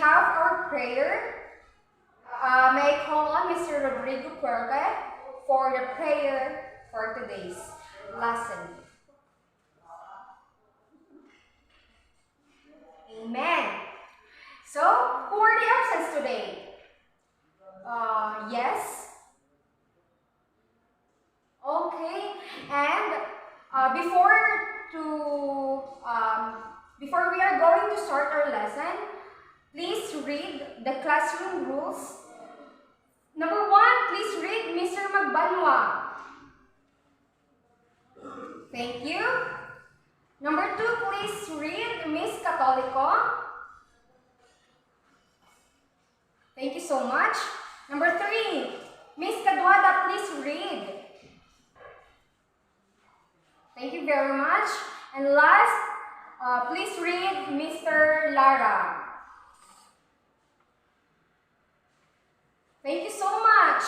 have our prayer. May I call on Mr. Rodrigo Puerta for the prayer for today's lesson. Amen. So, who are the absent today? Yes. Okay. And before we are going to start our lesson, please read the classroom rules. Number 1, please read Mr. Magbanwa. Thank you. Number 2, please read Miss Catolico. Thank you so much. Number 3, Miss Caduada, please read. Thank you very much. And last, please read Mr. Lara. Thank you so much.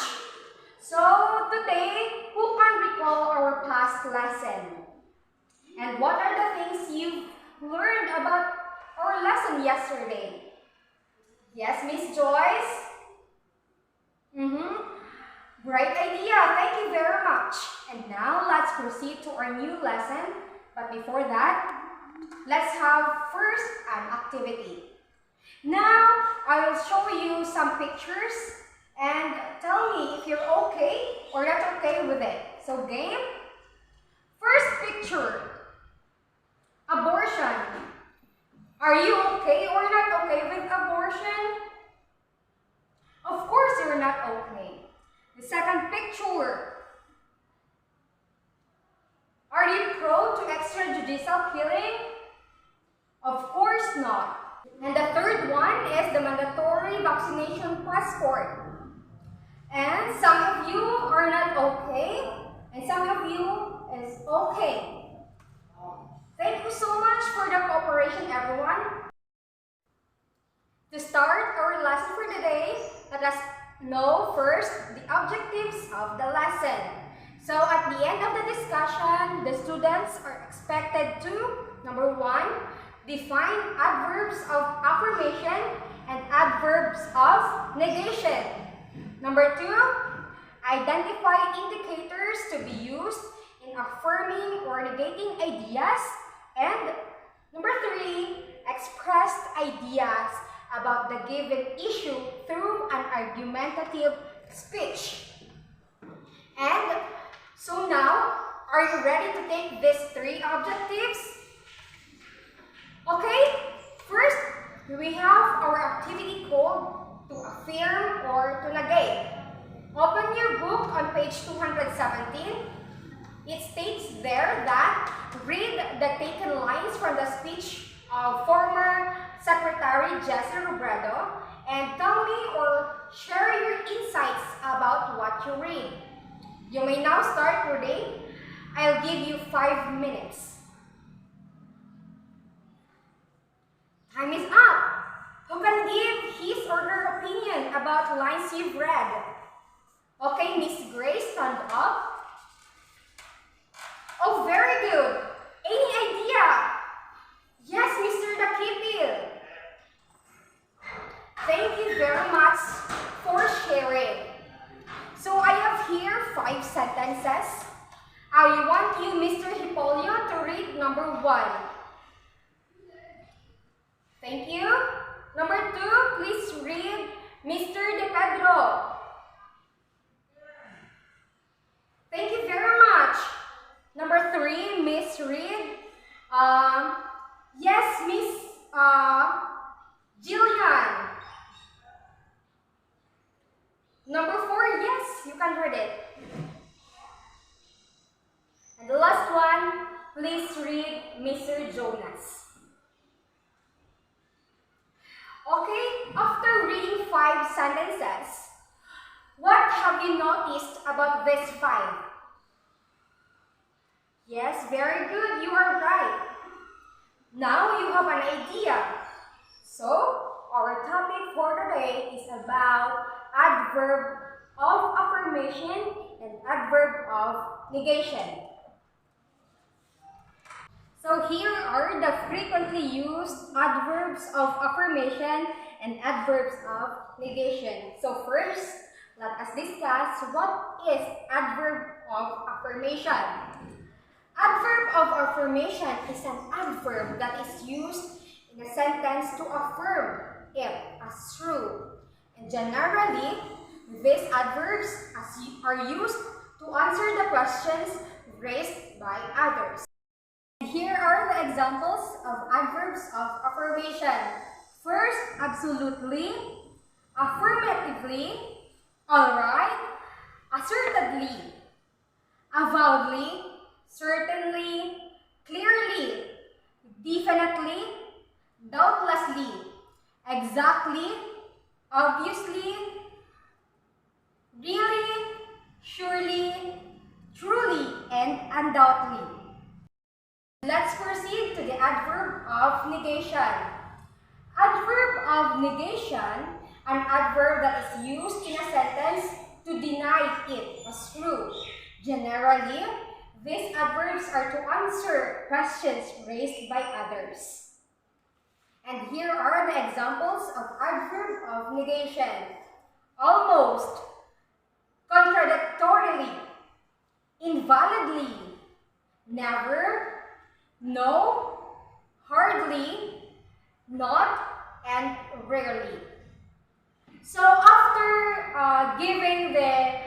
So today, who can recall our past lesson? And what are the things you learned about our lesson yesterday? Yes, Miss Joyce? Great idea. Thank you very much. And now let's proceed to our new lesson. But before that, let's have first an activity. Now, I will show you some pictures and tell me if you're okay or not okay with it. So, game. First picture. Abortion. Are you okay or not okay with abortion? Of course you're not okay. The second picture. Are you pro to extrajudicial killing? Of course not. And the third one is the mandatory vaccination passport. And some of you are not okay, and some of you is okay. Thank you so much for the cooperation, everyone. To start our lesson for today, let us know first the objectives of the lesson. So at the end of the discussion, the students are expected to, number 1, define adverbs of affirmation and adverbs of negation. Number 2, identify indicators to be used in affirming or negating ideas. And number 3, express ideas about the given issue through an argumentative speech. And so now, are you ready to take these 3 objectives? Okay, first, we have our activity called to affirm or to negate. Open your book on page 217. It states there that read the taken lines from the speech of former Secretary Jesse Robredo and tell me or share your insights about what you read. You may now start your day. I'll give you 5 minutes. Time is up. Who can give his or her opinion about lines you've read? Okay, Miss Grace, stand up. Oh, very good. Any idea? Yes, Mr. Dakipil. Thank you very much for sharing. So I have here 5 sentences. I want you, Mr. Hipolio, to read number 1. Thank you. Number 2, please read Mr. De Pedro. Thank you very much. Number 3, Miss Reed. Yes, Miss Jillian. Number 4, yes, you can read it. And the last one, please read Mr. Jonas. Okay, after reading 5 sentences, what have you noticed about these 5? Yes, very good, you are right. Now you have an idea. So, our topic for today is about adverb of affirmation and adverb of negation. So here are the frequently used adverbs of affirmation and adverbs of negation. So first, let us discuss what is adverb of affirmation. Adverb of affirmation is an adverb that is used in a sentence to affirm it as true. And generally, these adverbs are used to answer the questions raised by others. And here are the examples of adverbs of affirmation. First, absolutely, affirmatively, alright, assertedly, avowedly, certainly, clearly, definitely, doubtlessly, exactly, obviously, really, surely, truly, and undoubtedly. Let's proceed to the adverb of negation. Adverb of negation, an adverb that is used in a sentence to deny it as true. Generally, these adverbs are to answer questions raised by others. And here are the examples of adverb of negation. Almost, contradictorily, invalidly, never, no, hardly, not, and rarely. So after giving the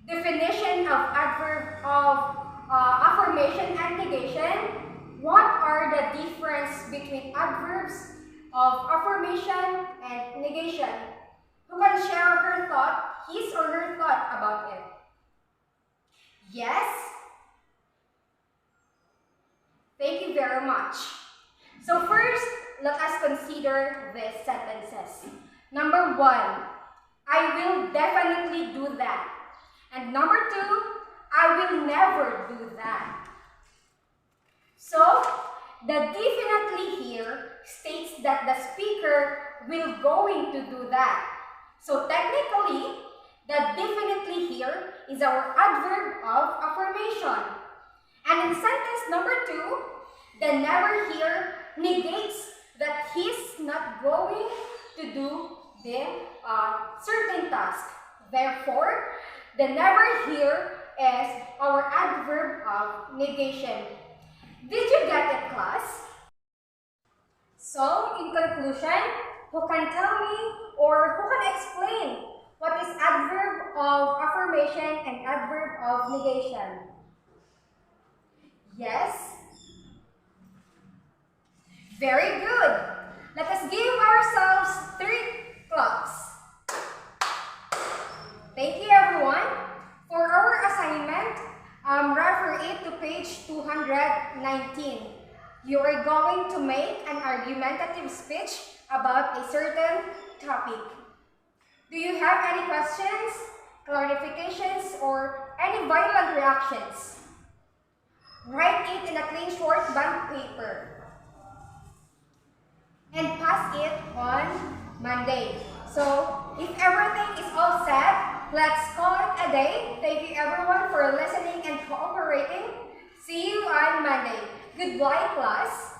definition of adverb of affirmation and negation, what are the difference between adverbs of affirmation and negation? Who can share her thought, his or her thought about it? Yes? Thank you very much. So first, let us consider these sentences. Number 1, I will definitely do that. And number 2, I will never do that. So, the definitely here states that the speaker will going to do that. So technically, the definitely here is our adverb of affirmation. And in sentence number 2, the never here negates that he's not going to do the certain task. Therefore, the never here is our adverb of negation. Did you get it, class? So, in conclusion, who can tell me or who can explain what is adverb of affirmation and adverb of negation? Yes? Very good. Let us give ourselves 3 claps. Thank you, everyone. For our assignment, refer it to page 219. You are going to make an argumentative speech about a certain topic. Do you have any questions, clarifications, or any violent reactions? Write it in a clean short bond paper and pass it on Monday. So, if everything is all set, let's call it a day. Thank you everyone for listening and cooperating. See you on Monday. Goodbye, class.